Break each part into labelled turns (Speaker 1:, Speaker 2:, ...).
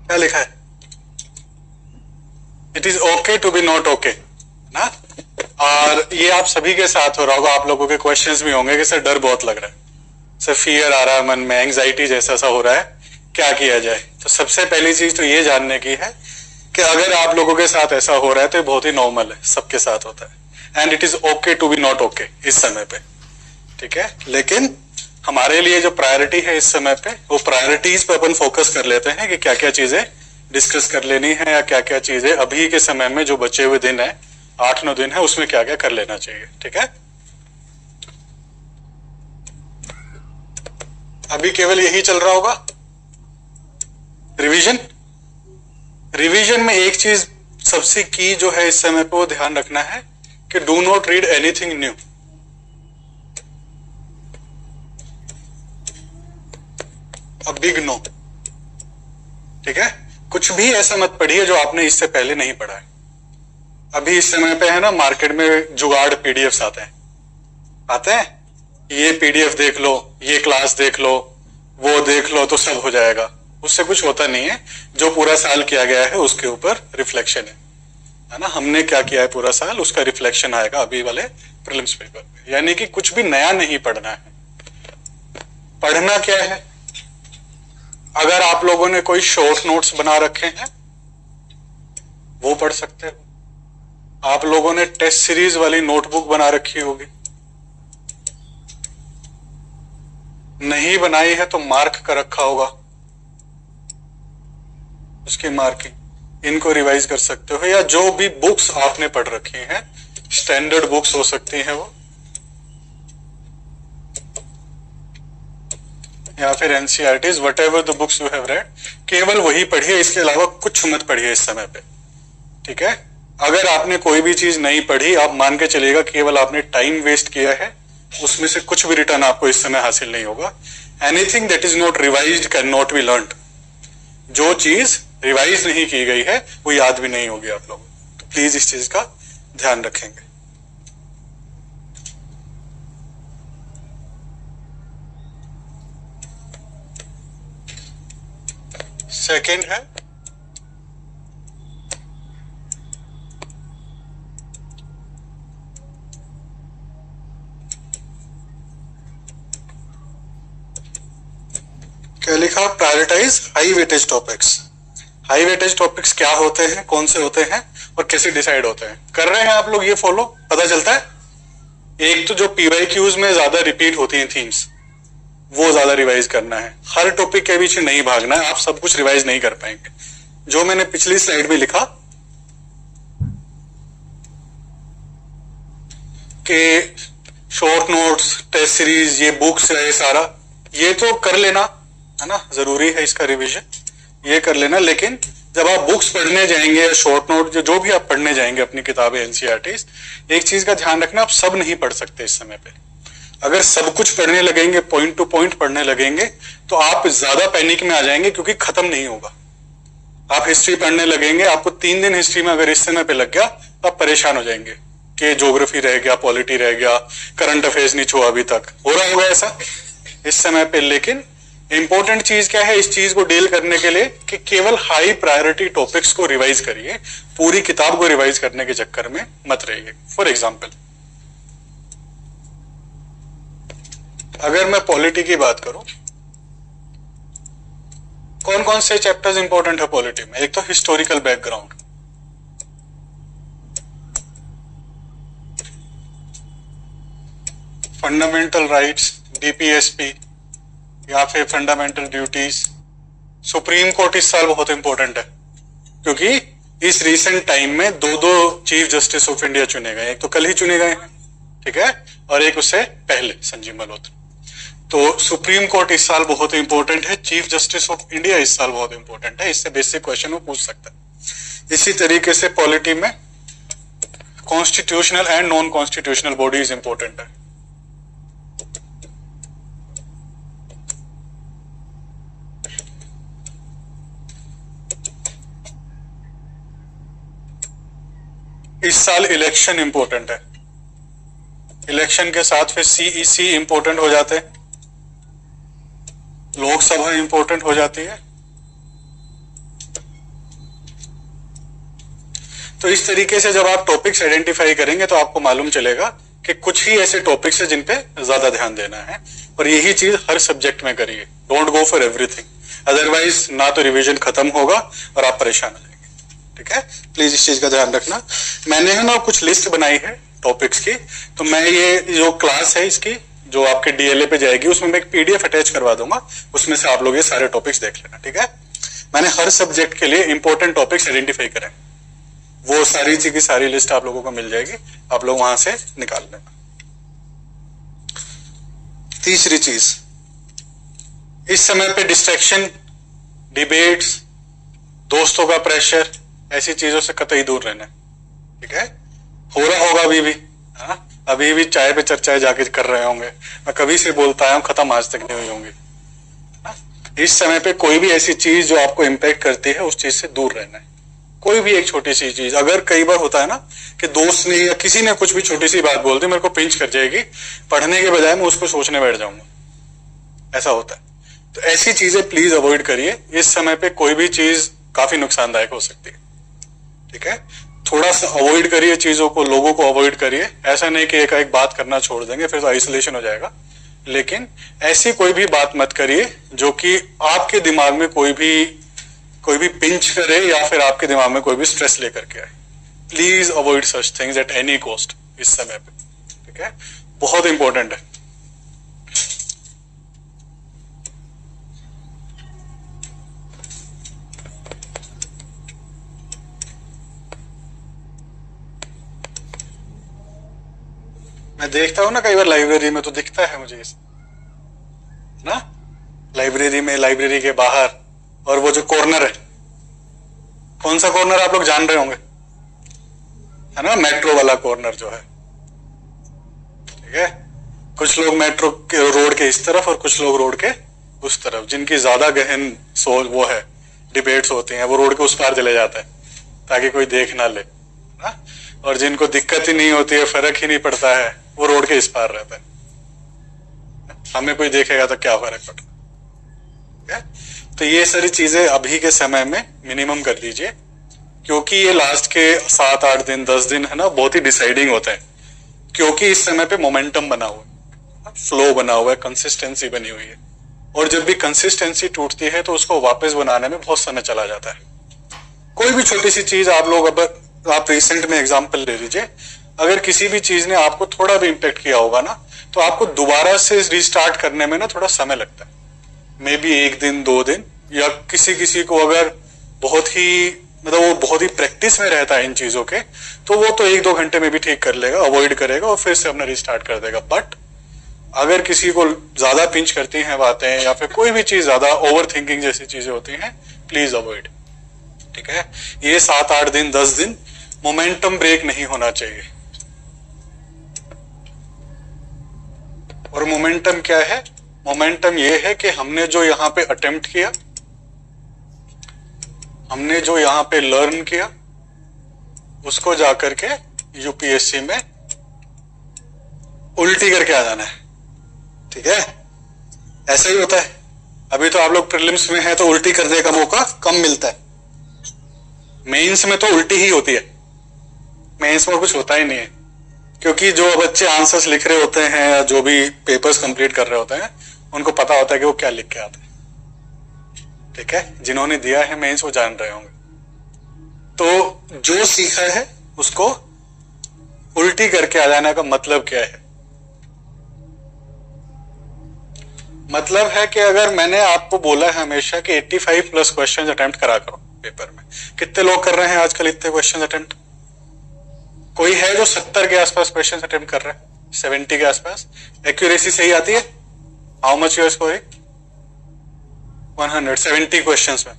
Speaker 1: क्या लिखा है? It is okay to be not okay ना। और ये आप सभी के साथ हो रहा होगा, आप लोगों के क्वेश्चंस भी होंगे कि सर डर बहुत लग रहा है, सर फियर आ रहा है मन में, एंग्जाइटी जैसा सा हो रहा है, क्या किया जाए। तो सबसे पहली चीज तो ये जानने की है कि अगर आप लोगों के साथ ऐसा हो रहा है तो बहुत ही नॉर्मल है, सबके साथ होता है, and it is okay to be not okay इस समय पे, ठीक है। लेकिन हमारे लिए जो प्रायोरिटी है इस समय पे, वो प्रायोरिटीज पे अपन फोकस कर लेते हैं कि क्या क्या चीजें डिस्कस कर लेनी है, या क्या क्या चीजें अभी के समय में जो बचे हुए दिन है, 8-9 दिन है, उसमें क्या क्या कर लेना चाहिए, ठीक है। अभी केवल यही चल रहा होगा, रिवीजन। रिवीजन में एक चीज सबसे की जो है इस समय पे वो ध्यान रखना है कि do not read anything new. A big no, ठीक है। कुछ भी ऐसा मत पढ़िए जो आपने इससे पहले नहीं पढ़ा है। अभी इस समय पे है ना, मार्केट में जुगाड़ पीडीएफ आते हैं, ये पीडीएफ देख लो, ये क्लास देख लो, वो देख लो तो सब हो जाएगा। उससे कुछ होता नहीं है। जो पूरा साल किया गया है उसके ऊपर रिफ्लेक्शन है ना, हमने क्या किया है पूरा साल, उसका रिफ्लेक्शन आएगा अभी वाले प्रीलिम्स पेपर पे। यानी कि कुछ भी नया नहीं पढ़ना है। पढ़ना क्या है, अगर आप लोगों ने कोई शॉर्ट नोट्स बना रखे हैं वो पढ़ सकते हो। आप लोगों ने टेस्ट सीरीज वाली नोटबुक बना रखी होगी, नहीं बनाई है तो मार्क कर रखा होगा, उसकी मार्किंग, इनको रिवाइज कर सकते हो। या जो भी बुक्स आपने पढ़ रखी हैं, स्टैंडर्ड बुक्स हो सकती हैं वो, या फिर NCERTs, what ever the books you have read, केवल वही पढ़िए, इसके अलावा कुछ मत पढ़िए इस समय पे, ठीक है। अगर आपने कोई भी चीज नहीं पढ़ी, आप मान के चलिएगा केवल आपने टाइम वेस्ट किया है, उसमें से कुछ भी रिटर्न आपको इस समय हासिल नहीं होगा। Anything that is not revised can not be learned. जो चीज रिवाइज नहीं की गई है वो याद भी नहीं होगी आप लोगों को। तो प्लीज इस चीज का ध्यान रखेंगे। सेकेंड है क्या लिखा, prioritize high weightage topics. High weightage topics क्या होते हैं, कौन से होते हैं और कैसे डिसाइड होते हैं? कर रहे हैं आप लोग ये फॉलो, पता चलता है। एक तो जो पीवाईक्यूज में ज्यादा रिपीट होती हैं थीम्स, वो ज्यादा रिवाइज करना है। हर टॉपिक के पीछे नहीं भागना है, आप सब कुछ रिवाइज नहीं कर पाएंगे। जो मैंने पिछली स्लाइड में लिखा कि शॉर्ट नोट्स, टेस्ट सीरीज, ये बुक्स है, ये सारा ये तो कर लेना है ना, जरूरी है इसका रिवीजन, ये कर लेना। लेकिन जब आप बुक्स पढ़ने जाएंगे या शॉर्ट नोट जो भी आप पढ़ने जाएंगे अपनी किताबें एनसीईआरटीज, एक चीज का ध्यान रखना, आप सब नहीं पढ़ सकते इस समय पे। अगर सब कुछ पढ़ने लगेंगे, पॉइंट टू पॉइंट पढ़ने लगेंगे, तो आप ज्यादा पैनिक में आ जाएंगे, क्योंकि खत्म नहीं होगा। आप हिस्ट्री पढ़ने लगेंगे, आपको 3 दिन हिस्ट्री में अगर इस समय पे लग गया तो आप परेशान हो जाएंगे कि ज्योग्राफी रह गया, पॉलिटी रह गया, करंट अफेयर्स नहीं छुआ अभी तक। हो रहा होगा ऐसा इस समय पे। लेकिन इंपॉर्टेंट चीज क्या है इस चीज को डील करने के लिए, कि केवल हाई प्रायोरिटी टॉपिक्स को रिवाइज करिए, पूरी किताब को रिवाइज करने के चक्कर में मत रहिए। फॉर एग्जाम्पल, अगर मैं पॉलिटी की बात करूं, कौन कौन से चैप्टर्स इंपॉर्टेंट है पॉलिटी में? एक तो historical background, fundamental rights, DPSP या फिर फंडामेंटल ड्यूटीज। सुप्रीम कोर्ट इस साल बहुत इंपॉर्टेंट है, क्योंकि इस रीसेंट टाइम में 2 चीफ जस्टिस ऑफ इंडिया चुने गए। एक तो कल ही चुने गए हैं, ठीक है, और एक उससे पहले संजीव मल्होत्रा। तो सुप्रीम कोर्ट इस साल बहुत इंपॉर्टेंट है, चीफ जस्टिस ऑफ इंडिया इस साल बहुत इंपॉर्टेंट है। इससे बेसिक क्वेश्चन वो पूछ सकता है। इसी तरीके से पॉलिटी में constitutional and non constitutional bodies important है। इस साल इलेक्शन इंपॉर्टेंट है, इलेक्शन के साथ फिर सीईसी इंपॉर्टेंट हो जाते हैं, लोकसभा इंपॉर्टेंट हो जाती है, तो इस तरीके से जब आप टॉपिक्स आइडेंटिफाई करेंगे तो आपको मालूम चलेगा कि कुछ ही ऐसे टॉपिक्स है जिन पे ज्यादा ध्यान देना है, और यही चीज हर सब्जेक्ट में करिए। Don't go for everything, otherwise ना तो रिवीजन खत्म होगा और आप परेशान हो जाएंगे। ठीक है, प्लीज इस चीज का ध्यान रखना। मैंने है ना कुछ लिस्ट बनाई है टॉपिक्स की, तो मैं ये जो क्लास है इसकी जो आपके डीएलए पे जाएगी उसमें मैं एक पीडीएफ अटैच करवा दूंगा, उसमें से आप लोग ये सारे टॉपिक्स देख लेना। ठीक है, मैंने हर सब्जेक्ट के लिए इंपॉर्टेंट टॉपिक्स आइडेंटिफाई करे, वो सारी चीज की सारी लिस्ट आप लोगों को मिल जाएगी, आप लोग वहां से निकाल लेना। तीसरी चीज, इस समय पे डिस्ट्रैक्शन, डिबेट्स, दोस्तों का प्रेशर, ऐसी चीजों से कतई दूर रहना। ठीक है, हो रहा होगा अभी भी, हाँ अभी भी चाय पे चर्चाएं जाके कर रहे होंगे, मैं कभी से बोलता आया हूं, खत्म आज तक नहीं हुई होंगी। इस समय पे कोई भी ऐसी चीज जो आपको इम्पैक्ट करती है उस चीज से दूर रहना है। कोई भी एक छोटी सी चीज, अगर कई बार होता है ना कि दोस्त ने या किसी ने कुछ भी छोटी सी बात बोल दी, मेरे को पिंच कर जाएगी, पढ़ने के बजाय मैं उसको सोचने बैठ जाऊंगा, ऐसा होता है। तो ऐसी चीजें प्लीज अवॉइड करिए, इस समय पे कोई भी चीज काफी नुकसानदायक हो सकती है। ठीक है, थोड़ा सा अवॉइड करिए चीजों को, लोगों को अवॉइड करिए। ऐसा नहीं कि एक बात करना छोड़ देंगे फिर तो आइसोलेशन हो जाएगा, लेकिन ऐसी कोई भी बात मत करिए जो कि आपके दिमाग में कोई भी पिंच करे या फिर आपके दिमाग में कोई भी स्ट्रेस लेकर के आए। Please avoid such things at any cost इस समय पे। ठीक है, बहुत इंपॉर्टेंट है। मैं देखता हूं ना कई बार लाइब्रेरी में, तो दिखता है मुझे ना, लाइब्रेरी में, लाइब्रेरी के बाहर, और वो जो कॉर्नर है, कौन सा कॉर्नर आप लोग जान रहे होंगे, है ना, मेट्रो वाला कॉर्नर जो है। ठीक है, कुछ लोग मेट्रो के रोड के इस तरफ और कुछ लोग रोड के उस तरफ, जिनकी ज्यादा गहन सोच वो है, डिबेट्स होती हैं, वो रोड के उस पार चले जाते हैं ताकि कोई देख ना ले ना? और जिनको दिक्कत ही नहीं होती है, फर्क ही नहीं पड़ता है, वो रोड के इस पार रहता है। हमें कोई देखेगा तो क्या फर्क पड़ता है। तो ये सारी चीजें अभी के समय में मिनिमम कर दीजिए, क्योंकि ये लास्ट के 7-8 दिन 10 दिन है ना, बहुत ही डिसाइडिंग होते हैं, क्योंकि इस समय पे मोमेंटम बना हुआ है, फ्लो बना हुआ है, कंसिस्टेंसी बनी हुई है, और जब भी कंसिस्टेंसी टूटती है तो उसको वापस बनाने में बहुत समय चला जाता है। कोई भी छोटी सी चीज आप लोग, अब आप रिसेंट में एग्जांपल ले लीजिए, अगर किसी भी चीज ने आपको थोड़ा भी इम्पेक्ट किया होगा ना, तो आपको दोबारा से रिस्टार्ट करने में ना थोड़ा समय लगता है, मे बी 1 दिन 2 दिन, या किसी को अगर बहुत ही मतलब वो बहुत ही प्रैक्टिस में रहता है इन चीजों के, तो वो तो 1-2 घंटे में भी ठीक कर लेगा, अवॉइड करेगा और फिर से अपना रिस्टार्ट कर देगा। बट अगर किसी को ज्यादा पिंच करती हैं बातें, या फिर कोई भी चीज ज्यादा ओवर थिंकिंग जैसी चीजें होती हैं, प्लीज अवॉइड। ठीक है, ये 7-8 दिन 10 दिन मोमेंटम ब्रेक नहीं होना चाहिए। और मोमेंटम क्या है? मोमेंटम ये है कि हमने जो यहां पे अटेम्प्ट किया, हमने जो यहां पे लर्न किया, उसको जाकर के यूपीएससी में उल्टी करके आ जाना है। ठीक है, ऐसा ही होता है। अभी तो आप लोग प्रीलिम्स में हैं तो उल्टी करने का मौका कम मिलता है, मेंस में तो उल्टी ही होती है, मेंस में कुछ होता ही नहीं है, क्योंकि जो बच्चे आंसर्स लिख रहे होते हैं या जो भी पेपर्स कंप्लीट कर रहे होते हैं, उनको पता होता है कि वो क्या लिख के आते हैं। ठीक है, जिन्होंने दिया है मेंस वो जान रहे होंगे। तो जो सीखा है उसको उल्टी करके आ जाने का मतलब क्या है? मतलब है कि अगर मैंने आपको बोला है हमेशा कि 85+ क्वेश्चन अटेम्प्ट करा करो पेपर में, कितने लोग कर रहे हैं आजकल इतने क्वेश्चन अटेम्प्ट? कोई है जो 70 के आसपास क्वेश्चन अटेम्प्ट कर रहा है, 70 के आसपास? एक्यूरेसी सही आती है? How much your scoring? 170 questions में।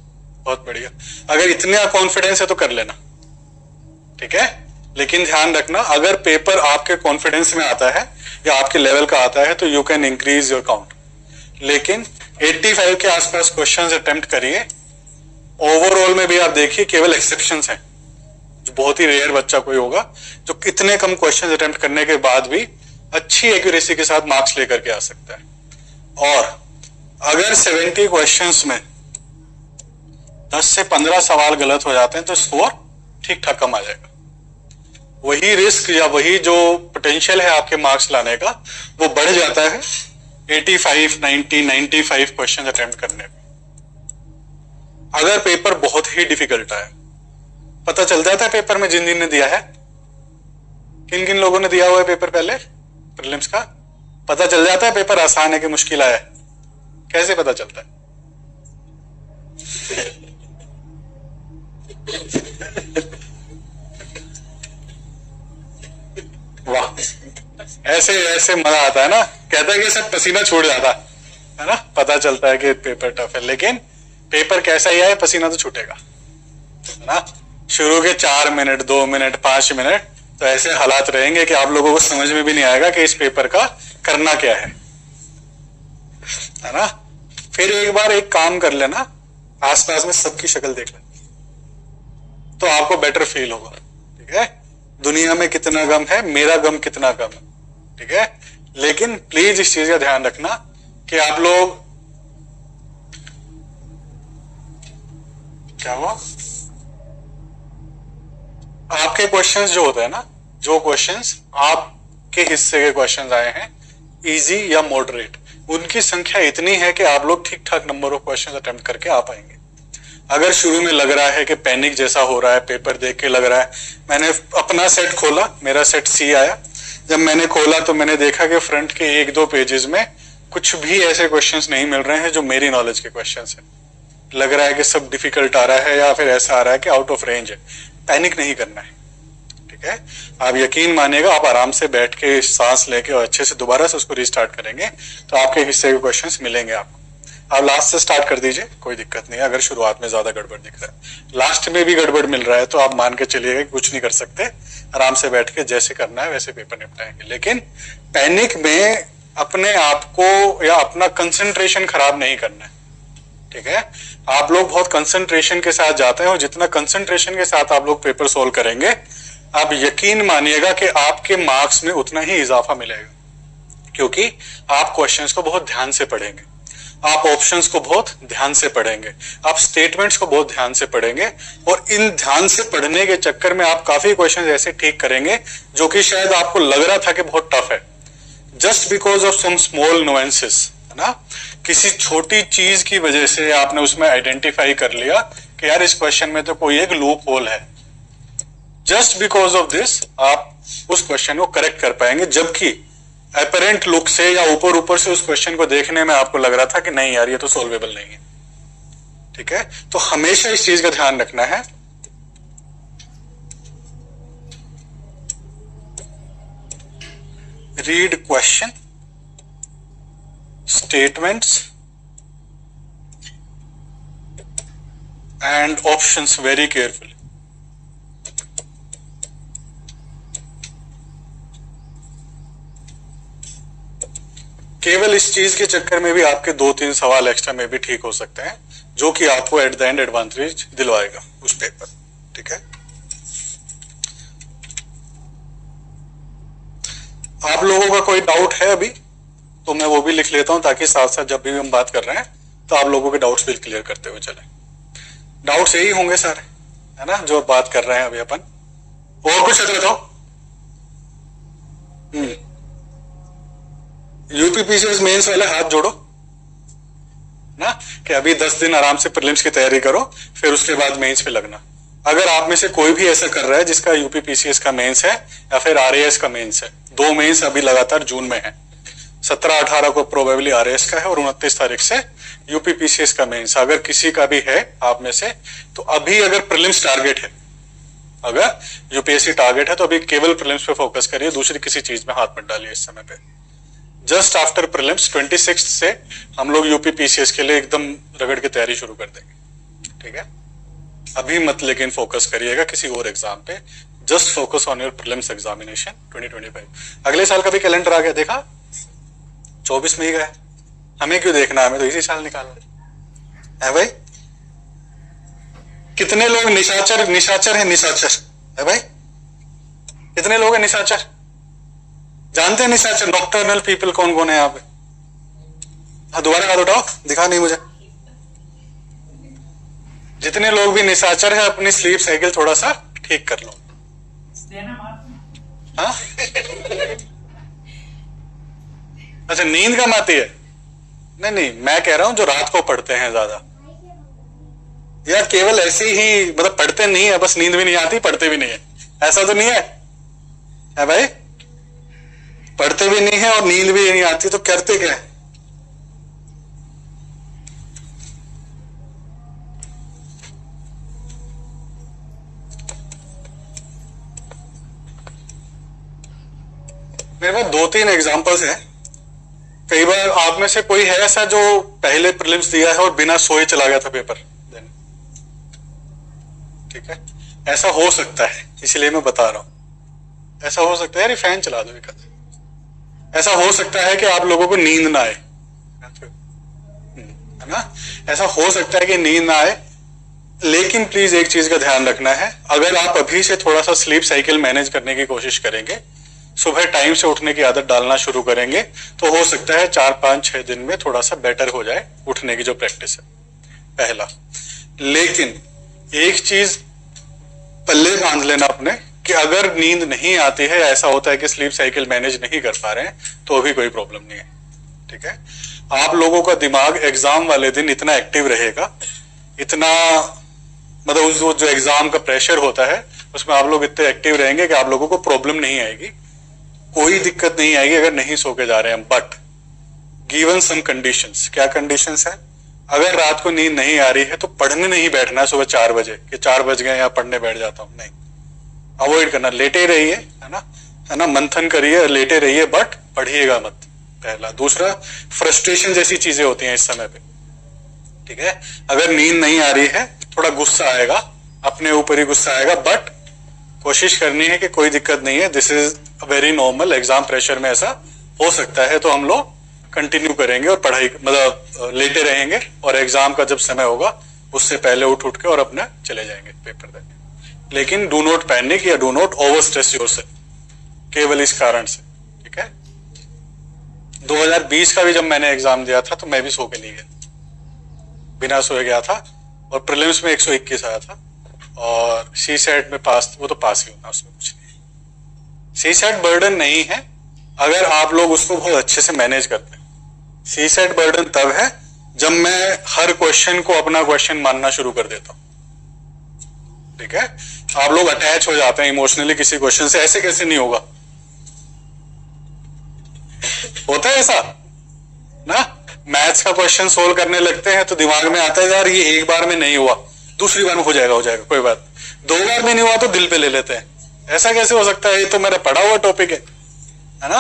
Speaker 1: बहुत बढ़िया। अगर इतना कॉन्फिडेंस है तो कर लेना। ठीक है, लेकिन ध्यान रखना, अगर पेपर आपके कॉन्फिडेंस में आता है या आपके लेवल का आता है तो you can increase your count, लेकिन 85 के आसपास क्वेश्चंस अटेम्प्ट करिए। ओवरऑल में भी आप देखिए केवल एक्सेप्शंस हैं, जो बहुत ही रेयर बच्चा कोई होगा जो कितने कम क्वेश्चंस अटेम्प्ट करने के बाद भी अच्छी एक्यूरेसी के साथ मार्क्स लेकर के आ सकता है। और अगर 70 क्वेश्चंस में 10 से 15 सवाल गलत हो जाते हैं तो स्कोर ठीक ठाक कम आ जाएगा। वही रिस्क या वही जो पोटेंशियल है आपके मार्क्स लाने का वो बढ़ जाता है 85, 90, 95 क्वेश्चन अटेम्प्ट करने में। अगर पेपर बहुत ही डिफिकल्ट आए, पता चल जाता है पेपर में जिन जिन ने दिया है, किन किन लोगों ने दिया हुआ है पेपर पहले प्रीलिम्स का, पता चल जाता है पेपर आसान है कि मुश्किल आया है। कैसे पता चलता है? वाह, ऐसे ऐसे मजा आता है ना, कहता है कि सब पसीना छूट जाता है ना, पता चलता है कि पेपर टफ है। लेकिन पेपर कैसा ही आए पसीना तो छूटेगा, है ना। शुरू के 4 मिनट, 2 मिनट, 5 मिनट तो ऐसे हालात रहेंगे कि आप लोगों को समझ में भी नहीं आएगा कि इस पेपर का करना क्या है ना। फिर एक बार एक काम कर लेना, आसपास में सबकी शक्ल देख लेना तो आपको बेटर फील होगा। ठीक है, दुनिया में कितना गम है, मेरा गम कितना गम है। ठीक है, लेकिन प्लीज इस चीज का ध्यान रखना कि आप लोग, क्या हुआ, आपके क्वेश्चंस जो होते हैं ना, जो क्वेश्चंस आपके हिस्से के क्वेश्चंस आए हैं इजी या मॉडरेट, उनकी संख्या इतनी है कि आप लोग ठीक ठाक नंबर ऑफ क्वेश्चंस अटेम्प्ट करके आ पाएंगे। अगर शुरू में लग रहा है कि पैनिक जैसा हो रहा है, पेपर देख के लग रहा है, मैंने अपना सेट खोला, मेरा सेट सी आया, जब मैंने खोला तो मैंने देखा कि फ्रंट के 1-2 पेजेस में कुछ भी ऐसे क्वेश्चंस नहीं मिल रहे हैं जो मेरी नॉलेज के क्वेश्चंस हैं। लग रहा है कि सब डिफिकल्ट आ रहा है या फिर ऐसा आ रहा है कि आउट ऑफ रेंज है। पैनिक नहीं करना है। ठीक है, आप यकीन मानिएगा, आप आराम से बैठ के सांस लेके और अच्छे से दोबारा से उसको रिस्टार्ट करेंगे तो आपके हिस्से के क्वेश्चंस मिलेंगे आपको। आप लास्ट से स्टार्ट कर दीजिए, कोई दिक्कत नहीं है। अगर शुरुआत में ज्यादा गड़बड़ दिख रहा है, लास्ट में भी गड़बड़ मिल रहा है तो आप मान के चलिएगा कुछ नहीं कर सकते, आराम से बैठ के जैसे करना है वैसे पेपर निपटाएंगे। लेकिन पैनिक में अपने आप को या अपना कंसंट्रेशन खराब नहीं करना है। ठीक है, आप लोग बहुत कंसंट्रेशन के साथ जाते हैं और जितना कंसंट्रेशन के साथ आप लोग पेपर सोल्व करेंगे, आप यकीन मानिएगा कि आपके मार्क्स में उतना ही इजाफा मिलेगा, क्योंकि आप क्वेश्चंस को बहुत ध्यान से पढ़ेंगे, आप ऑप्शंस को बहुत ध्यान से पढ़ेंगे, आप स्टेटमेंट्स को बहुत ध्यान से पढ़ेंगे, और इन ध्यान से पढ़ने के चक्कर में आप काफी क्वेश्चंस ऐसे ठीक करेंगे जो कि शायद आपको लग रहा था कि बहुत टफ है, just because of some small nuances, है ना। किसी छोटी चीज की वजह से आपने उसमें आइडेंटिफाई कर लिया कि यार इस क्वेश्चन में तो कोई एक लूप होल है, जस्ट बिकॉज ऑफ दिस आप उस क्वेश्चन को करेक्ट कर पाएंगे, जबकि अपरेंट लुक से या ऊपर ऊपर से उस क्वेश्चन को देखने में आपको लग रहा था कि नहीं यार ये तो सॉल्वेबल नहीं है। ठीक है, तो हमेशा इस चीज का ध्यान रखना है। Read question, statements and options very carefully. केवल इस चीज के चक्कर में भी आपके 2-3 सवाल एक्स्ट्रा में भी ठीक हो सकते हैं, जो कि आपको एट द एंड एडवांटेज दिलवाएगा उस पेपर। ठीक है, आप लोगों का कोई डाउट है अभी तो मैं वो भी लिख लेता हूं, ताकि साथ साथ जब भी हम बात कर रहे हैं तो आप लोगों के डाउट्स भी क्लियर करते हुए चले। डाउट्स यही होंगे सारे, है ना, जो बात कर रहे हैं अभी अपन। और कुछ है तो यूपीपीसीएस मेंस वाले हाथ जोड़ो ना, कि अभी 10 दिन आराम से प्रीलिम्स की तैयारी करो, फिर उसके बाद मेंस पे लगना। अगर आप में से कोई भी ऐसा कर रहा है जिसका यूपीपीसीएस का मेंस है या फिर आरएएस का मेंस है, 2 मेंस अभी लगातार जून में है, 17-18 को प्रोबेबली आरएएस का है और 29 तारीख से यूपीपीसीएस का मेंस। अगर किसी का भी है आप में से, तो अभी अगर प्रीलिम्स टारगेट है, अगर यूपीएससी टारगेट है तो अभी केवल प्रीलिम्स पे फोकस करिए, दूसरी किसी चीज में हाथ मत डालिए इस समय पे। जस्ट आफ्टर प्रीलिम्स 26 से हम लोग यूपीपीसीएस के लिए एकदम रगड़ के तैयारी शुरू कर देंगे। ठीक है, अभी मत लेकिन फोकस करिएगा किसी और एग्जाम पे, just focus on your prelims examination 2025। अगले साल का भी कैलेंडर आ गया, देखा 24 में ही गया, हमें क्यों देखना, हमें तो इसी साल निकालना है भाई। कितने लोग निशाचर है भाई, कितने लोग हैं निशाचर, जानते हैं निशाचर नॉकटर्नल पीपल कौन कौन है यहाँ पे? हाँ, दोबारा हाथ उठाओ, दिखा नहीं मुझे। जितने लोग भी निशाचर है अपनी स्लीप साइकिल थोड़ा सा ठीक कर लो। हाँ, अच्छा नींद कम आती है? नहीं नहीं, मैं कह रहा हूं जो रात को पढ़ते हैं ज्यादा, यार केवल ऐसे ही मतलब पढ़ते नहीं है, बस नींद भी नहीं आती पढ़ते भी नहीं है, ऐसा तो नहीं है भाई? पढ़ते भी नहीं है और नींद भी नहीं आती, तो करते क्या है? मेरे पास 2-3 एग्जांपल्स हैं। कई बार आप में से कोई है ऐसा जो पहले प्रीलिम्स दिया है और बिना सोए चला गया था पेपर देने? ठीक है, ऐसा हो सकता है, इसलिए मैं बता रहा हूं। ऐसा हो सकता है, यार फैन चला दो एक। ऐसा हो सकता है कि आप लोगों को नींद ना आए, है ना? ऐसा हो सकता है कि नींद ना आए, लेकिन प्लीज एक चीज का ध्यान रखना है, अगर आप अभी से थोड़ा सा स्लीप साइकिल मैनेज करने की कोशिश करेंगे, सुबह टाइम से उठने की आदत डालना शुरू करेंगे, तो हो सकता है 4-5-6 दिन में थोड़ा सा बेटर हो जाए उठने की जो प्रैक्टिस है, पहला। लेकिन एक चीज पल्ले बांध लेना अपने कि अगर नींद नहीं आती है, ऐसा होता है कि स्लीप साइकिल मैनेज नहीं कर पा रहे हैं, तो भी कोई प्रॉब्लम नहीं है। ठीक है, आप लोगों का दिमाग एग्जाम वाले दिन इतना एक्टिव रहेगा, इतना मतलब उस जो एग्जाम का प्रेशर होता है उसमें आप लोग इतने एक्टिव रहेंगे कि आप लोगों को प्रॉब्लम नहीं आएगी, कोई दिक्कत नहीं आएगी अगर नहीं सो के जा रहे हैं। But given some conditions. क्या कंडीशंस है? अगर रात को नींद नहीं आ रही है तो पढ़ने नहीं बैठना है सुबह 4 बजे कि 4 बज गए या पढ़ने बैठ जाता हूं, नहीं, अवॉइड करना। लेटे रहिए, है ना, मंथन करिए, लेटे रहिए, बट पढ़िएगा मत, पहला। दूसरा, फ्रस्ट्रेशन जैसी चीजें होती हैं इस समय पे, ठीक है? अगर नींद नहीं आ रही है, थोड़ा गुस्सा आएगा, अपने ऊपर ही गुस्सा आएगा, बट कोशिश करनी है कि कोई दिक्कत नहीं है, this is very normal, exam pressure में ऐसा हो सकता है, तो हम लोग कंटिन्यू करेंगे और पढ़ाई मतलब लेटे रहेंगे, और एग्जाम का जब समय होगा उससे पहले उठ के और अपना चले जाएंगे पेपर देने। लेकिन डू नॉट पैनिक या do not over stress yourself, केवल इस कारण से। ठीक है, 2020 का भी जब मैंने एग्जाम दिया था तो मैं भी सो के नहीं गया, बिना सोए गया था, और प्रीलिम्स में 121 आया था, और सी सेट में पास, वो तो पास ही होना, उसमें कुछ नहीं। सी सेट बर्डन नहीं है अगर आप लोग उसको बहुत अच्छे से मैनेज करते हैं। सी सेट बर्डन तब है जब मैं हर क्वेश्चन को अपना क्वेश्चन मानना शुरू कर देता हूं। ठीक है, आप लोग अटैच हो जाते हैं इमोशनली किसी क्वेश्चन से, ऐसे कैसे नहीं होगा? होता है ऐसा ना? मैथ्स का क्वेश्चन सोल्व करने लगते हैं तो दिमाग में आता है यार ये एक बार में नहीं हुआ, दूसरी बार में हो जाएगा कोई बात, 2 बार में नहीं हुआ तो दिल पे ले लेते हैं। ऐसा कैसे हो सकता है? ये तो मेरा पढ़ा हुआ टॉपिक है ना?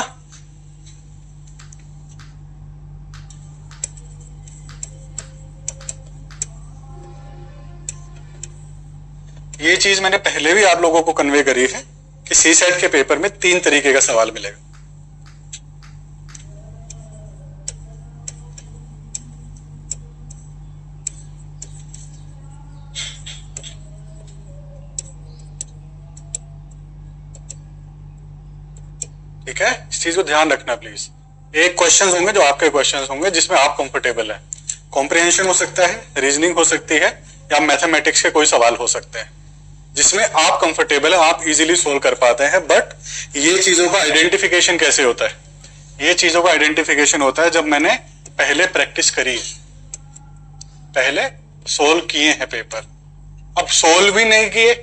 Speaker 1: ये चीज मैंने पहले भी आप लोगों को कन्वे करी है कि सी सेट के पेपर में 3 तरीके का सवाल मिलेगा। ठीक है, इस चीज को ध्यान रखना प्लीज। एक क्वेश्चंस होंगे जो आपके क्वेश्चंस होंगे जिसमें आप कंफर्टेबल हैं। कॉम्प्रिहेंशन हो सकता है, रीजनिंग हो सकती है, या मैथमेटिक्स के कोई सवाल हो सकते हैं जिसमें आप कंफर्टेबल है, आप इजीली सोल्व कर पाते हैं। बट ये चीजों का आइडेंटिफिकेशन कैसे होता है? ये चीजों का आइडेंटिफिकेशन होता है जब मैंने पहले प्रैक्टिस करी है, पहले सोल्व किए हैं पेपर। अब सोल्व भी नहीं किए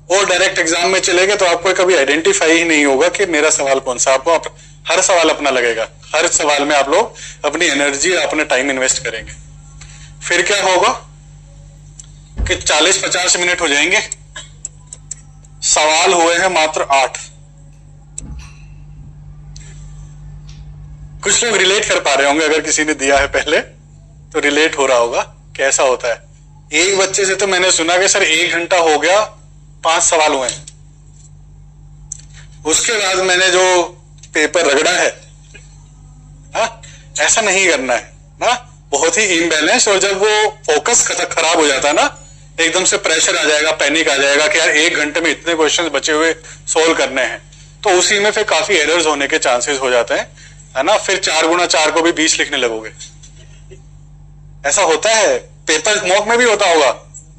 Speaker 1: और डायरेक्ट एग्जाम में चले गए तो आपको कभी आइडेंटिफाई ही नहीं होगा कि मेरा सवाल कौन सा। आपको हर सवाल अपना लगेगा, हर सवाल में आप लोग अपनी एनर्जी, अपने टाइम इन्वेस्ट करेंगे। फिर क्या होगा कि 40-50 मिनट हो जाएंगे, सवाल हुए हैं मात्र 8। कुछ लोग रिलेट कर पा रहे होंगे, अगर किसी ने दिया है पहले तो रिलेट हो रहा होगा कैसा होता है। एक बच्चे से तो मैंने सुना कि सर 1 घंटा हो गया, 5 सवाल हुए हैं। उसके बाद मैंने जो पेपर रगड़ा है, ऐसा नहीं करना है ना, बहुत ही इम्बैलेंस। और जब वो फोकस खराब हो जाता है ना, एकदम से प्रेशर आ जाएगा, पैनिक आ जाएगा कि यार 1 घंटे में इतने क्वेश्चंस बचे हुए सोल्व करने हैं, तो उसी में फिर काफी एरर्स होने के चांसेस हो जाते हैं, है ना। फिर 4 गुना 4 को भी 20 लिखने लगोगे। ऐसा होता है, पेपर मॉक में भी होता होगा।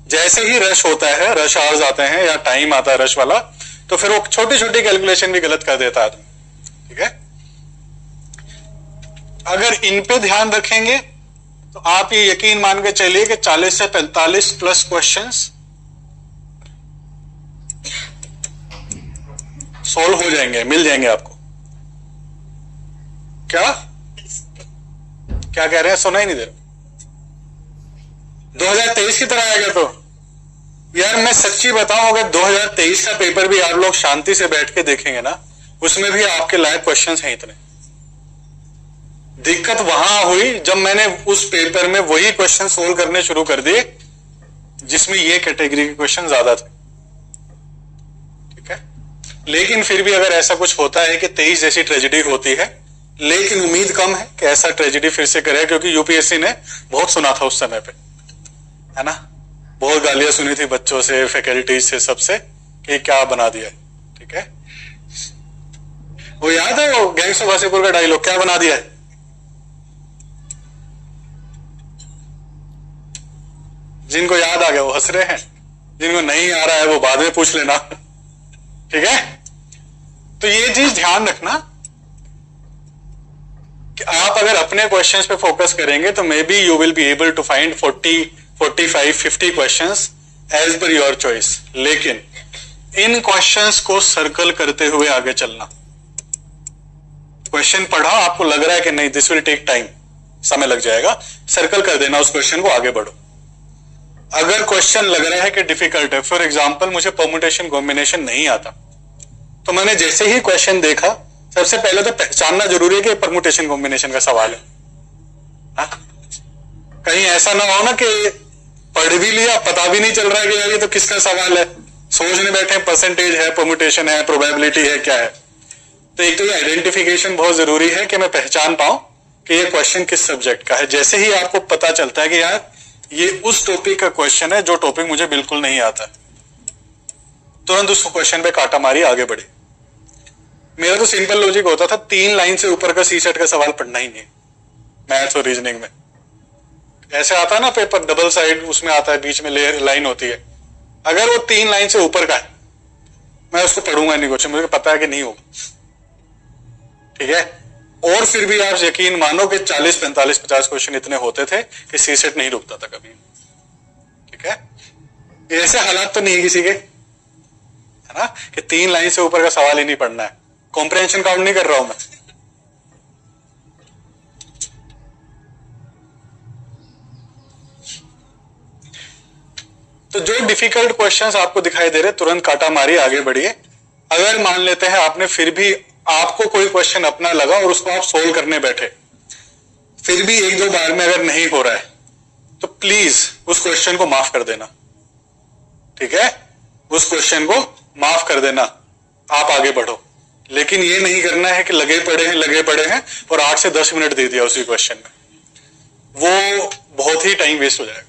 Speaker 1: जैसे ही रश होता है, रश आवर्स आते हैं या टाइम आता है रश वाला, तो फिर वो छोटी छोटी कैलकुलेशन भी गलत कर देता आदमी, ठीक है। अगर इन पे ध्यान रखेंगे तो आप ये यकीन मान के चलिए कि 40 से 45 प्लस क्वेश्चंस सॉल्व हो जाएंगे, मिल जाएंगे आपको। क्या क्या कह रहे हैं, सुना ही नहीं दे रहा। 2023 की तरह आएगा तो यार मैं सच्ची बताऊं, अगर 2023 का पेपर भी आप लोग शांति से बैठ के देखेंगे ना, उसमें भी आपके लायक क्वेश्चंस हैं इतने। दिक्कत वहां हुई जब मैंने उस पेपर में वही क्वेश्चन सोल्व करने शुरू कर दिए जिसमें ये कैटेगरी के क्वेश्चन ज्यादा थे, ठीक है। लेकिन फिर भी अगर ऐसा कुछ होता है कि 23 जैसी ट्रेजेडी होती है, लेकिन उम्मीद कम है कि ऐसा ट्रेजेडी फिर से करे, क्योंकि यूपीएससी ने बहुत सुना था उस समय पे, है ना। बहुत गालियां सुनी थी बच्चों से, फैकल्टीज से, सबसे कि क्या बना दिया, ठीक है। वो याद है वो गैंग्स ऑफ वासेपुर का डायलॉग, क्या बना दिया है? जिनको याद आ गया वो हंस रहे हैं, जिनको नहीं आ रहा है वो बाद में पूछ लेना, ठीक है। तो ये चीज ध्यान रखना कि आप अगर अपने क्वेश्चंस पे फोकस करेंगे तो maybe you will be able to find 40, 45, 50 questions as per your choice. लेकिन इन क्वेश्चंस को सर्कल करते हुए आगे चलना। क्वेश्चन पढ़ा, आपको लग रहा है कि नहीं दिस विल टेक टाइम, समय लग जाएगा, सर्कल कर देना उस क्वेश्चन को, आगे बढ़ो। अगर क्वेश्चन लग रहा है कि डिफिकल्ट है, फॉर एग्जाम्पल मुझे परम्यूटेशन कॉम्बिनेशन नहीं आता, तो मैंने जैसे ही क्वेश्चन देखा, सबसे पहले तो पहचानना जरूरी है कि परम्यूटेशन कॉम्बिनेशन का सवाल है। हा? कहीं ऐसा ना हो ना कि पढ़ भी लिया, पता भी नहीं चल रहा है कि यार ये तो किसका सवाल है, सोचने बैठे परसेंटेज है, परम्यूटेशन है, प्रोबेबिलिटी है, क्या है। तो एक तो ये आइडेंटिफिकेशन बहुत जरूरी है कि मैं पहचान पाऊं कि ये क्वेश्चन किस सब्जेक्ट का है। जैसे ही आपको पता चलता है कि यार ये उस टॉपिक का क्वेश्चन है जो टॉपिक मुझे बिल्कुल नहीं आता, तुरंत उस क्वेश्चन पे काटा मारी आगे बढ़े। मेरा तो सिंपल लॉजिक होता था, 3 लाइन से ऊपर का सीसेट का सवाल पढ़ना ही नहीं, मैथ्स और रीजनिंग में। ऐसे आता है ना पेपर, डबल साइड, उसमें आता है, बीच में लेयर लाइन होती है, अगर वो 3 लाइन से ऊपर का है मैं उसको पढ़ूंगा नहीं, क्वेश्चन मुझे पता है कि नहीं होगा, ठीक है। और फिर भी आप यकीन मानो कि 40, 45, 50 क्वेश्चन इतने होते थे कि सीसेट नहीं रुकता था कभी, ठीक है। ऐसे हालात तो नहीं है किसी के, है ना, कि 3 लाइन से ऊपर का सवाल ही नहीं पढ़ना है। कॉम्प्रिहेंशन काउंट नहीं कर रहा हूं मैं, तो जो डिफिकल्ट क्वेश्चंस आपको दिखाई दे रहे तुरंत काटा मारी आगे बढ़िए। अगर मान लेते हैं आपने फिर भी आपको कोई क्वेश्चन अपना लगा और उसको आप सोल्व करने बैठे, फिर भी 1-2 बार में अगर नहीं हो रहा है तो प्लीज उस क्वेश्चन को माफ कर देना, ठीक है। उस क्वेश्चन को माफ कर देना, आप आगे बढ़ो। लेकिन ये नहीं करना है कि लगे पड़े हैं और 8 से 10 मिनट दे दिया उसी क्वेश्चन में, वो बहुत ही टाइम वेस्ट हो जाएगा,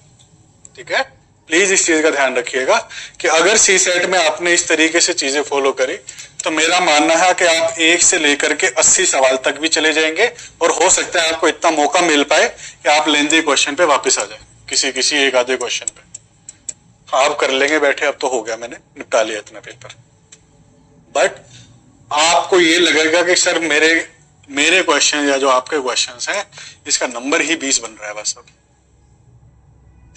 Speaker 1: ठीक है। प्लीज इस चीज का ध्यान रखिएगा कि अगर सीसेट में आपने इस तरीके से चीजें फॉलो करी तो मेरा मानना है कि आप 1 से लेकर के 80 सवाल तक भी चले जाएंगे, और हो सकता है आपको इतना मौका मिल पाए कि आप लेंदी क्वेश्चन पे वापस आ जाए, किसी एक आधे क्वेश्चन पे आप कर लेंगे बैठे, अब तो हो गया, मैंने निपटा लिया इतना पेपर। बट आपको ये लगेगा कि सर मेरे क्वेश्चन या जो आपके क्वेश्चंस हैं इसका नंबर ही 20 बन रहा है बस। अब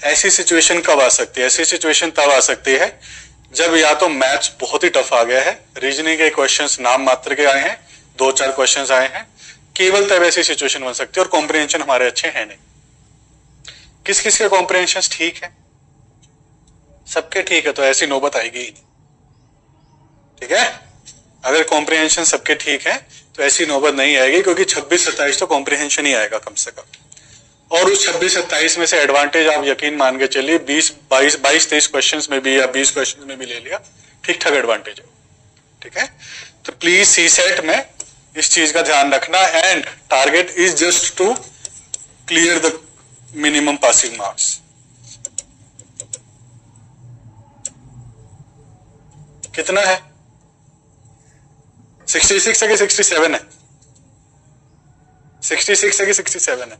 Speaker 1: ऐसी सिचुएशन कब आ सकती है? ऐसी सिचुएशन तब आ सकती है जब या तो मैथ्स बहुत ही टफ आ गया है, रीजनिंग के क्वेश्चंस नाम मात्र के आए हैं, 2-4 क्वेश्चंस आए हैं, केवल तब ऐसी सिचुएशन बन सकती है। और कॉम्प्रिहेंशन हमारे अच्छे हैं नहीं। किस किस के कॉम्प्रिहेंशन ठीक है? सबके ठीक है, तो ऐसी नौबत आएगी ही नहीं, ठीक है। अगर कॉम्प्रिहेंशन सबके ठीक है तो ऐसी नौबत नहीं आएगी, क्योंकि 26-27 तो कॉम्प्रिहेंशन ही आएगा कम से कम। और उस 26-27 में से एडवांटेज आप यकीन मान के चलिए 22-23 क्वेश्चंस में भी या 20 क्वेश्चंस में भी ले लिया, ठीक ठाक एडवांटेज है, ठीक है। तो प्लीज सीसेट में इस चीज का ध्यान रखना, and target is just to clear the minimum passing marks. कितना है? 66 है कि 67 है? 66 है कि 67 है?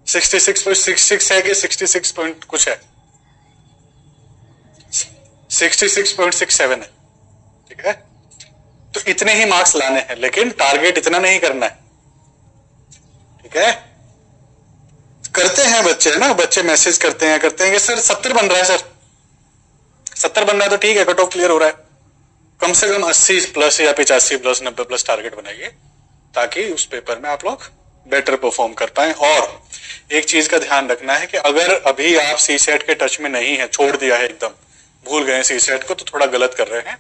Speaker 1: 66.66 है कि 66 पॉइंट कुछ है? 66.67 है, ठीक है, तो इतने ही मार्क्स लाने हैं, लेकिन टारगेट इतना नहीं करना है, ठीक है। करते हैं बच्चे, है ना, बच्चे मैसेज करते हैं कि सर 70 बन रहा है, सर 70 बन रहा है तो ठीक है, कट ऑफ क्लियर हो रहा है, कम से कम 80 प्लस या 85 प्लस 90 प्लस टारगेट बनाइए, ताकि उस पेपर में आप लोग बेटर परफॉर्म कर पाए। और एक चीज का ध्यान रखना है कि अगर अभी आप सी सेट के टच में नहीं है, छोड़ दिया है, एकदम भूल गए सी सेट को, तो थोड़ा गलत कर रहे हैं।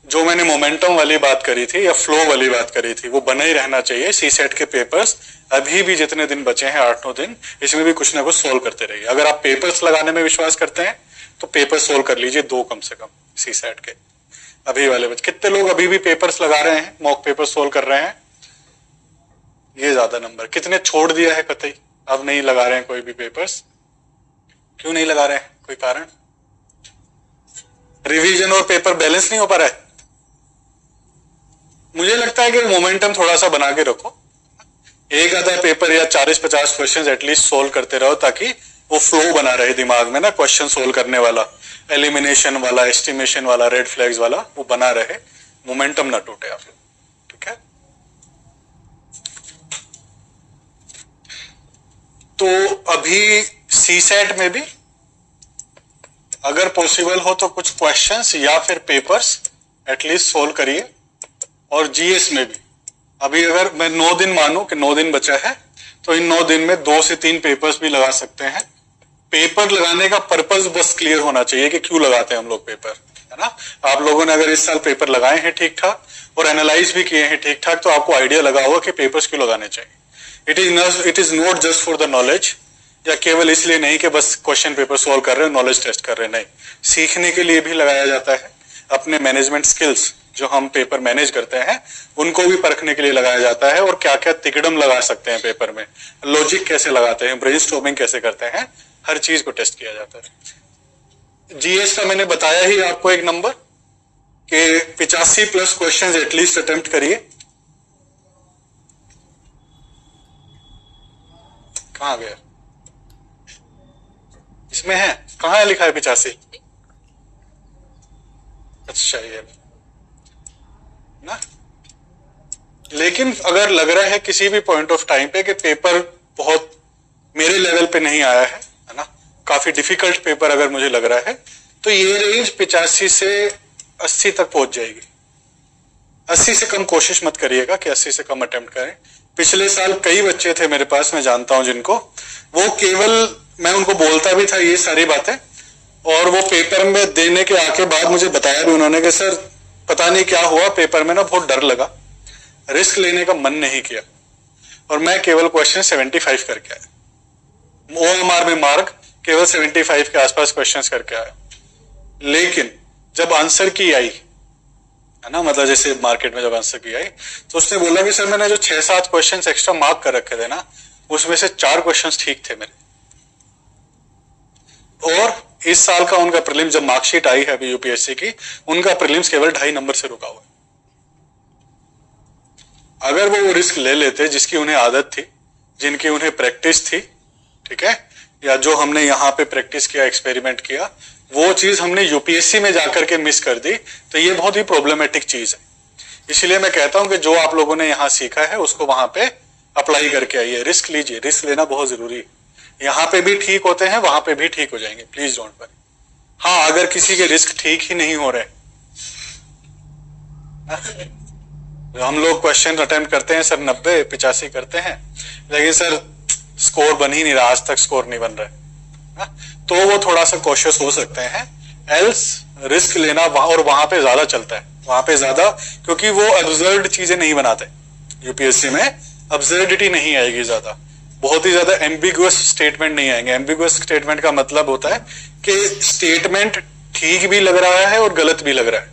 Speaker 1: जो मैंने मोमेंटम वाली बात करी थी या फ्लो वाली बात करी थी, वो बना ही रहना चाहिए। सी सेट के पेपर्स अभी भी जितने दिन बचे हैं, 8-9 दिन, इसमें भी कुछ ना कुछ सोल्व करते रहिए। अगर आप पेपर्स लगाने में विश्वास करते हैं तो पेपर सोल्व कर लीजिए 2 कम से कम सी सेट के। अभी वाले बच्चे, कितने लोग अभी भी पेपर्स लगा रहे हैं, मॉक पेपर सोल्व कर रहे हैं? ये ज्यादा नंबर। कितने छोड़ दिया है कतई, अब नहीं लगा रहे हैं कोई भी पेपर्स? क्यों नहीं लगा रहे हैं, कोई कारण? रिवीजन और पेपर बैलेंस नहीं हो पा रहा है। मुझे लगता है कि मोमेंटम थोड़ा सा बना के रखो, एक आधा पेपर या 40-50 क्वेश्चंस एटलीस्ट सोल्व करते रहो, ताकि वो फ्लो बना रहे दिमाग में ना, क्वेश्चन सोल्व करने वाला, एलिमिनेशन वाला, एस्टिमेशन वाला, रेड फ्लैग्स वाला, वो बना रहे, मोमेंटम ना टूटे आप लोग, ठीक है। तो अभी सी सेट में भी अगर पॉसिबल हो तो कुछ क्वेश्चंस या फिर पेपर्स एटलीस्ट सोल्व करिए। और जीएस में भी अभी अगर मैं 9 दिन मानूं कि 9 दिन बचा है, तो इन 9 दिन में 2 से 3 पेपर्स भी लगा सकते हैं। पेपर लगाने का पर्पस बस क्लियर होना चाहिए कि क्यों लगाते हैं हम लोग पेपर, है ना। आप लोगों ने अगर इस साल पेपर लगाए हैं ठीक ठाक और एनालाइज भी किए हैं ठीक ठाक, तो आपको आइडिया लगा होगा कि पेपर्स क्यों लगाने चाहिए। It is not just for the knowledge, या केवल इसलिए नहीं कि बस क्वेश्चन पेपर सोल्व कर रहे हो, नॉलेज टेस्ट कर रहे हैं, नहीं, सीखने के लिए भी लगाया जाता है। अपने मैनेजमेंट स्किल्स जो हम पेपर मैनेज करते हैं, उनको भी परखने के लिए लगाया जाता है। और क्या क्या तिकड़म लगा सकते हैं पेपर में, लॉजिक कैसे लगाते हैं, ब्रेनस्टॉर्मिंग कैसे करते हैं, हर चीज को टेस्ट किया जाता है। जीएस का मैंने बताया ही आपको एक नंबर कि 85 प्लस क्वेश्चंस एटलीस्ट अटेम्प्ट करिए। कहां गया, इसमें है, कहां है लिखा है 85? अच्छा ये ना। लेकिन अगर लग रहा है किसी भी पॉइंट ऑफ टाइम पे कि पेपर बहुत मेरे लेवल पे नहीं आया है ना, काफी डिफिकल्ट पेपर अगर मुझे लग रहा है, तो ये रेंज 85 से 80 तक पहुंच जाएगी। 80 से कम कोशिश मत करिएगा कि 80 से कम अटेम्प्ट करें। पिछले साल कई बच्चे थे मेरे पास, मैं जानता हूं जिनको, वो केवल, मैं उनको बोलता भी था ये सारी बातें, और वो पेपर में देने के आके बाद मुझे बताया भी उन्होंने कि सर पता नहीं क्या हुआ, पेपर में ना बहुत डर लगा, रिस्क लेने का मन नहीं किया, और मैं केवल क्वेश्चन 75 करके आया। ओएमआर में मार्क केवल 75 के आसपास क्वेश्चंस करके आया। लेकिन जब आंसर की आई, है ना, मतलब जैसे मार्केट में जब आंसर की आई, तो उसने बोला कि सर मैंने जो 6-7 क्वेश्चंस एक्स्ट्रा मार्क कर रखे थे ना, उसमें से 4 क्वेश्चंस ठीक थे मेरे। और इस साल का उनका प्रीलिम्स जब मार्कशीट आई है अभी यूपीएससी की, उनका प्रीलिम्स केवल 2.5 नंबर से रुका हुआ है। अगर वो रिस्क ले लेते जिसकी उन्हें आदत थी, जिनकी उन्हें प्रैक्टिस थी, ठीक है, या जो हमने यहाँ पे प्रैक्टिस किया, एक्सपेरिमेंट किया, वो चीज हमने यूपीएससी में जाकर के मिस कर दी, तो ये बहुत ही प्रॉब्लमेटिक चीज है। इसलिए मैं कहता हूं कि जो आप लोगों ने यहाँ सीखा है उसको वहां पे अप्लाई करके आइए, रिस्क लीजिए, रिस्क लेना बहुत जरूरी है। यहाँ पे भी ठीक होते हैं, वहां पे भी ठीक हो जाएंगे, प्लीज डोंट वरी। हाँ, अगर किसी के रिस्क ठीक ही नहीं हो रहे, हम लोग क्वेश्चन अटेम्प्ट करते हैं सर 90-85 करते हैं, लेकिन सर स्कोर बन ही नहीं रहा, आज तक स्कोर नहीं बन रहा, तो वो थोड़ा सा कॉशियस हो सकते हैं। एल्स रिस्क लेना और वहां पे ज्यादा चलता है, वहां पे ज्यादा, क्योंकि वो अब्सर्ड चीजें नहीं बनाते। यूपीएससी में अब्सर्डिटी नहीं आएगी ज्यादा, बहुत ही ज्यादा एम्बिगुअस स्टेटमेंट नहीं आएंगे। एम्बिगुअस स्टेटमेंट का मतलब होता है कि स्टेटमेंट ठीक भी लग रहा है और गलत भी लग रहा है।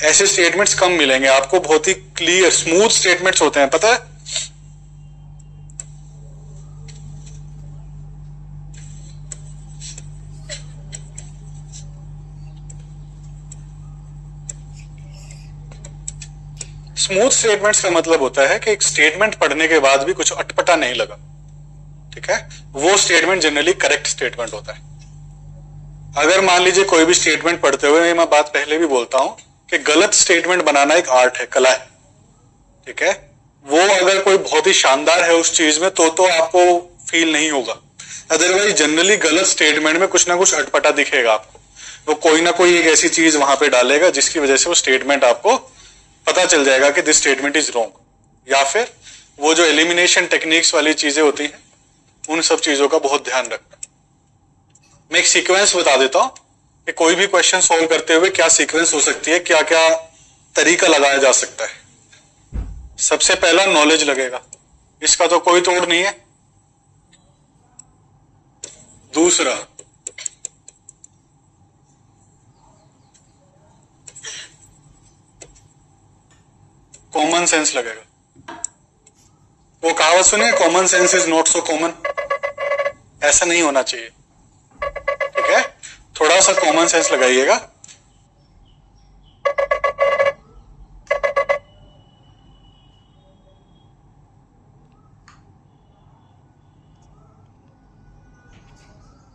Speaker 1: ऐसे स्टेटमेंट्स कम मिलेंगे आपको, बहुत ही क्लियर स्मूथ स्टेटमेंट्स होते हैं, पता है। स्मूथ स्टेटमेंट्स का मतलब होता है कि एक स्टेटमेंट पढ़ने के बाद भी कुछ अटपटा नहीं लगा, ठीक है, वो स्टेटमेंट जनरली करेक्ट स्टेटमेंट होता है। अगर मान लीजिए कोई भी स्टेटमेंट पढ़ते हुए, मैं बात पहले भी बोलता हूं कि गलत स्टेटमेंट बनाना एक आर्ट है, कला है, ठीक है। वो अगर कोई बहुत ही शानदार है उस चीज में तो आपको फील नहीं होगा। अदरवाइज जनरली गलत स्टेटमेंट में कुछ ना कुछ अटपटा दिखेगा आपको, वो कोई ना कोई एक ऐसी चीज वहां पे डालेगा जिसकी वजह से वो स्टेटमेंट आपको पता चल जाएगा कि दिस स्टेटमेंट इज रॉन्ग। या फिर वो जो एलिमिनेशन टेक्निक्स वाली चीजें होती हैं उन सब चीजों का बहुत ध्यान रखना। मैं एक सीक्वेंस बता देता हूं कि कोई भी क्वेश्चन सॉल्व करते हुए क्या सीक्वेंस हो सकती है, क्या क्या तरीका लगाया जा सकता है। सबसे पहला नॉलेज लगेगा, इसका तो कोई तोड़ नहीं है। दूसरा कॉमन सेंस लगेगा। वो कहावत सुने, common sense is not so common. ऐसा नहीं होना चाहिए, ठीक है। थोड़ा सा कॉमन सेंस लगाइएगा।